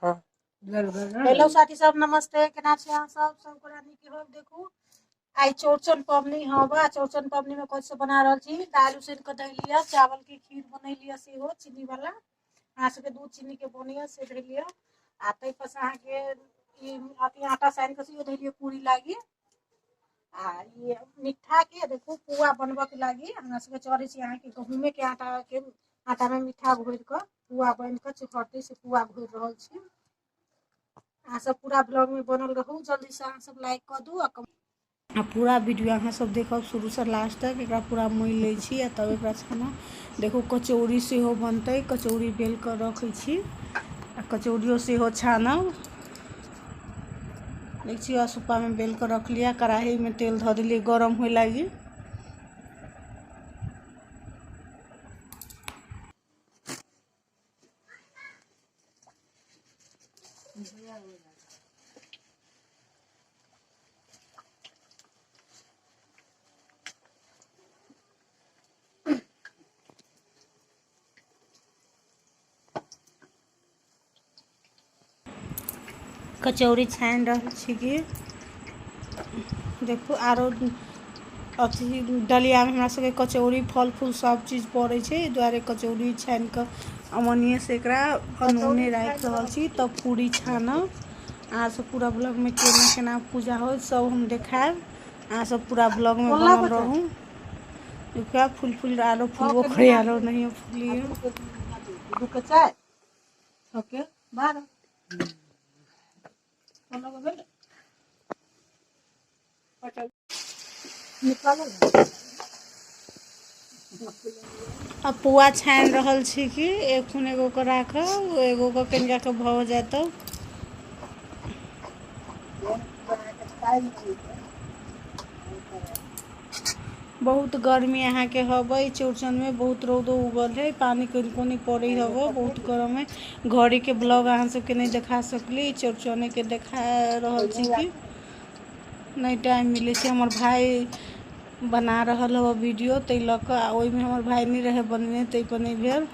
Hello साथी सब नमस्ते केना छी अहाँ सब गोरा नीक हो। देखू आई चौरचन पबनी हवा। चौरचन पबनी में कैसे बना रही छी दाल उसन के दैलिया चावल के खीर बनैलिया सेहो चीनी वाला अहाँ सबके दूध चीनी के बनिया से दैलिया आ तै पर अहाँ के ई आटा सान के सेहो दैलिया पूरी लागी आ ये मिठा के देखू पुआ बनबा के लागी हमरा सबके चढ़े छी अहाँ के गहूमे के आटा में मिठा घोर के पुआ बन के चुखटी से पुआ घोर रहल छी। अहाँ सब पूरा ब्लॉग में बनल रहू जल्दी से अहाँ सब लाइक कर दू आ पूरा वीडियो अहाँ सब देखब शुरू से लास्ट तक। एकरा पूरा मोइ ले छी आ तब एकरा छाना देखू कचौड़ी सेहो बनतै। कचौड़ी बेल कर रखै छी आ कचौड़ियो सेहो छानब। देख छी असुपा में बेल कर रख लिया कढ़ाई में तेल धर दिलिए गरम होए लागी। कचौड़ी छान रही छी कि देखू आरो अथी डलिया में हमरा सबके कचौड़ी फल फूल सब चीज पड़े छै द्वारे कचौड़ी छान के अमनिए से एकरा अनूने राख रहल छी तब पूरी छानब। अहाँ सब पूरा ब्लॉग में केना केना पूजा हो सब हम देखाएब। अहाँ सब पूरा ब्लॉग में बनल रहू। देखा फूल फूल आलो फूलबो खड़े आलो नहीं फूलिए दुक चाय ओके बार अब पुआ छान रहल छी कि एखन एगो के राखब एगो के कनिका के भ जात बहुत गर्मी अहाँ के हवे चौरचन में बहुत रौद उगल है पानी कोनी पड़े हवे बहुत गरम है। घड़ी के ब्लॉग अहाँ सबके नहीं देखा सकली चौरचने के देखा रहल छी कि नहीं टाइम मिले से हमर भाई बना रहल हो वीडियो तै लक ओइ में हमर भाई नहीं रहे बनने तै पर नहीं भेल।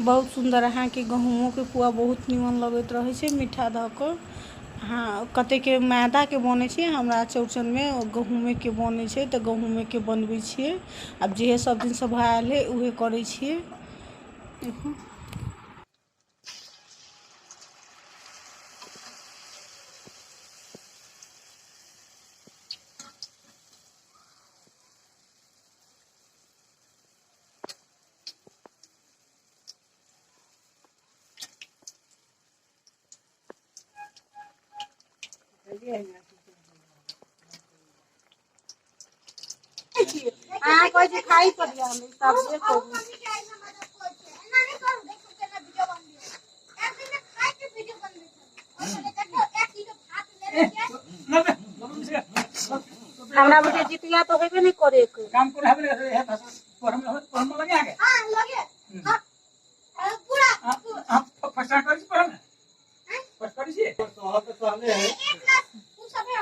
बहुत सुंदर अहाँ के गहूमों के पुआ बहुत निमन लगत रहे छै मीठा ध क। हाँ कते के मैदा के बने छै हमरा चौरचन में गहूमे के बने छै त गहूमे के बनबै छियै। अब जे सब दिन सब आयल है उहे करे छियै। देखो कोई खाई पड़िया हम सब देखो हमरा बटे जितिया तो हेबे नहीं करे काम कर हेबे है पर हम लगे आगे हां लगे हां पूरा हम फसा करी पर हम फसा करी से तो हाथ तो हमने है तू सब है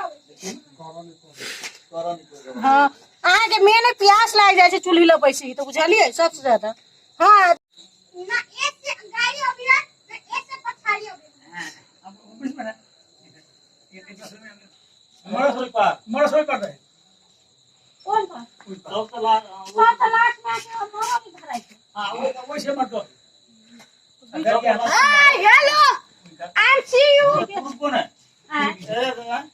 हां अहाँ के मेन प्यास लाग जाय छै चूल्ही ल बैसी तो बुझलिए सबसे ज्यादा हां ना एक से गाड़ी अभी ना एक से पछाड़ी अभी हां अब कुछ बना मरा सोई कर दे कौन बा सब तलाश में के मोरा भी धराई हां वो से मत दो hi hello I am see you कौन है ए भगवान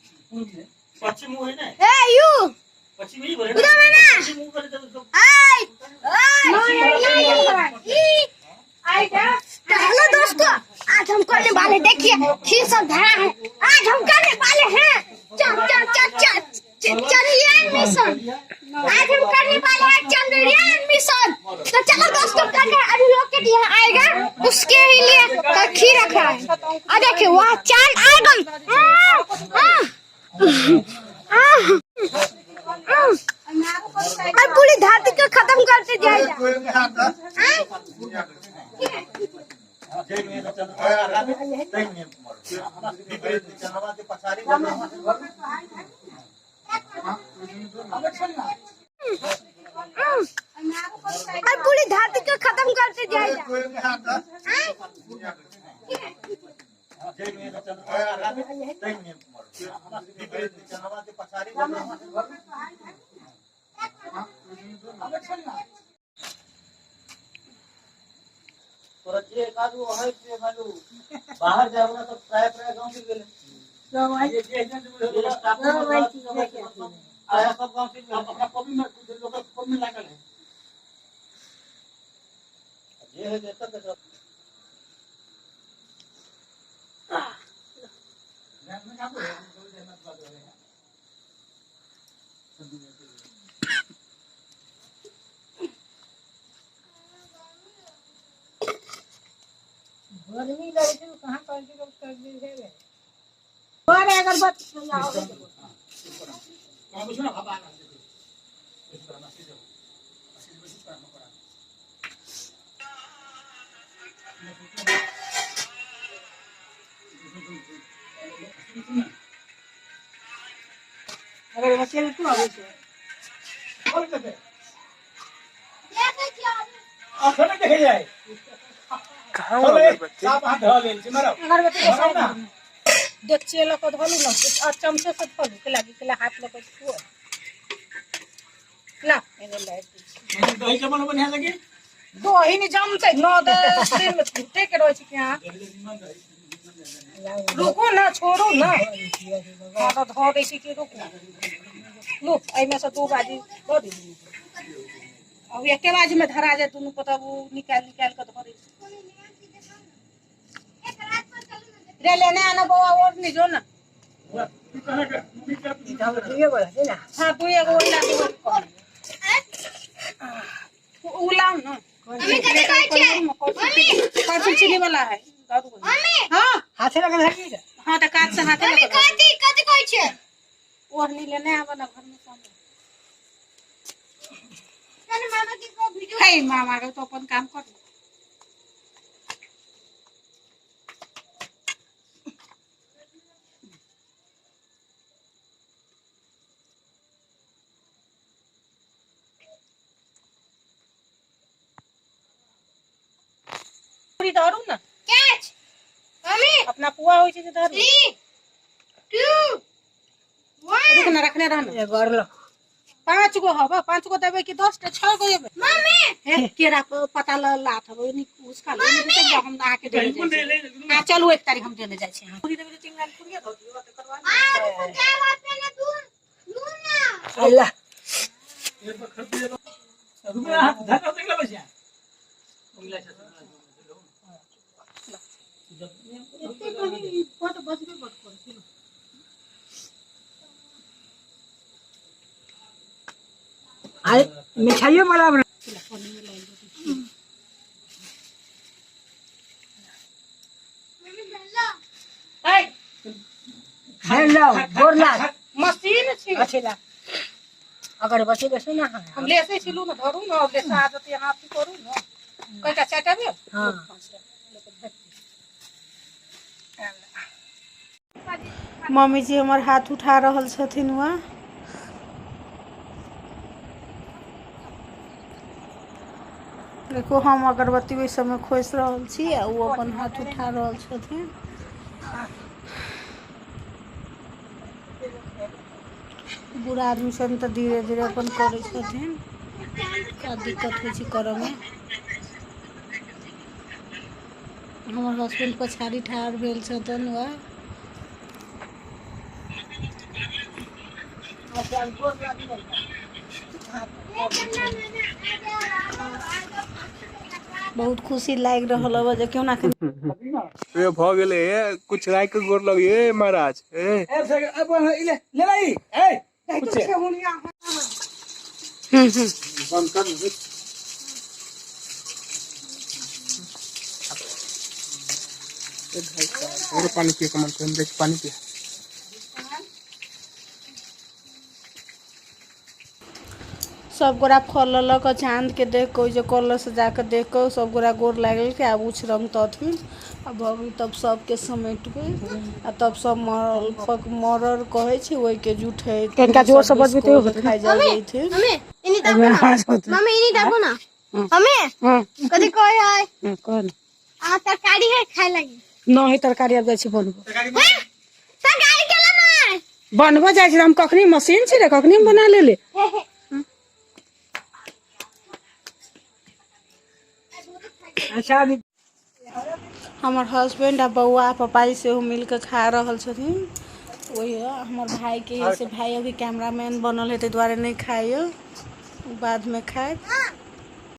पश्चिम मुंह है ना ए यू पश्चिम ही बोले ना पश्चिम मुंह कर दो हाय हाय हेलो दोस्तों आज हम करने वाले देखिए खीर सब धरा है आज हम करने वाले हैं चंद्रयान मिशन। आज हम करने वाले हैं चंद्रयान मिशन। तो चलो दोस्तों करके अभी रॉकेट यहाँ आएगा उसके लिए खीर रखा है और देखिए वहाँ चांद आ गई और पूरी धरती को खत्म करते जाएगा। पूरी धरती को खत्म करते जाएगा। बाहर जाओ ना तो प्राय प्राय गांव से गेले आया सब गांव से अपना कॉपी में लोकल कॉपी में लागल है ये है जैसा के सब में काम है गर्मी लगे तो कहां कर दी लोग कर दी है और अगर बात आओ कुछ ना बाबा ना इस तरह ना सीधे बस काम करा अगर बच्चे तो आवे छे बोल के आखने देखे जाए कहाँ अगरबत्ती साफ हाथ धो लेल मारो अगरबत्ती ना देखिए लोग को धोलू ना और चमचे से धोलू के लागी के हाथ लगे छुओ ला एने लाइट दही जमल बनिया लगे दो ही नहीं जमते 9-10 दिन में छूटे के रह छी क्या रुको ना छोड़ो ना हां तो धो दे छी के रुको लो आई में से 2 बाजी धो दे अब एके बाजी में धरा जाए दोनों पता वो निकाल के धो दे रे लेने आना बाबा और नहीं जो ना ये बोला है ना हां तू एक और ला दे उलाओ ना मम्मी चीनी वाला है मम्मी हां हाथे लगा धरी हां तो काट से हाथे लगा मम्मी कथि कहै छै और नहीं लेने आवा ना घर में सामने तने मामा की को वीडियो है मामा के तो अपन काम कर पूरी दारू ना कैच मम्मी अपना पुआ होई छै दारू 3 2 1 रुक ना रखने रहना ये कर लो 5 गो हबा 5 गो देबे कि 10 टा 6 गो देबे मम्मी हे केरा पता लात हबो नि उसका ले से हम आके दे हां चलो 1 तारीख हम देने जाय छी पूरी देबे 3 लाख पूरी दो दियो तो करवा हां क्या बात है ना तू ना अल्लाह ये खर्च दे दो रुपया हाथ धक्का देला बसिया उंगला से फोटो बच गए बट कर आई मिठाइयो वाला बना हेलो बोला मशीन छी अच्छा अगर बचे बसे ना हम लेसे छिलू ना धरू ना अब लेसा आदत यहां पे करू ना कई का चाटाबे हां मम्मी जी हमार हाथ उठा रहल छथिन वहाँ देखो हम अगरबत्ती ओहि समय खोस रहल छी आ वो अपन हाथ उठा रहल छथिन बूढ़ा आदमी सब तो धीरे धीरे अपन करे छथिन का दिक्कत होइ छै करऽ में हमर हस्बैंड पछाड़ी ठाड़ भेल छथिन वहाँ बहुत खुशी लाग रहल है जे क्यों ना ये भ गेले कुछ राय के गोर लगे महाराज ए अपन ले लाई ए कुछ बंद कर और पानी पिए कमल को देख पानी पिए सब गोरा फल लक चांद के देख कोई जो कलर से जाकर देख को सब गोरा गोर लागल के आब उछ रंग तथिन अब भगल तब सब के समेटबे आ तब सब मरल पक मरर कहे छै ओइ के जुठे कनका जोर से बजबे तो खाइ जा जाई थे मम्मी इनी दाबो ना मम्मी इनी दाबो ना हमें हाँ कदी कोई है हाँ कौन आ तरकारी है खाए लगी न है तरकारी अब जाइ छी बनबो तरकारी केला ना बनबो जाइ छी हम कखनी मशीन छी रे कखनी हम बना ले अच्छा अभी हमार हस्बैंड आ बउआ पपाई से मिल के खा रहल छथिन वही हमार भाई के से भाई अभी कैमरामैन बनल है ताहि दुआरे नहीं खाइयो बाद में खाए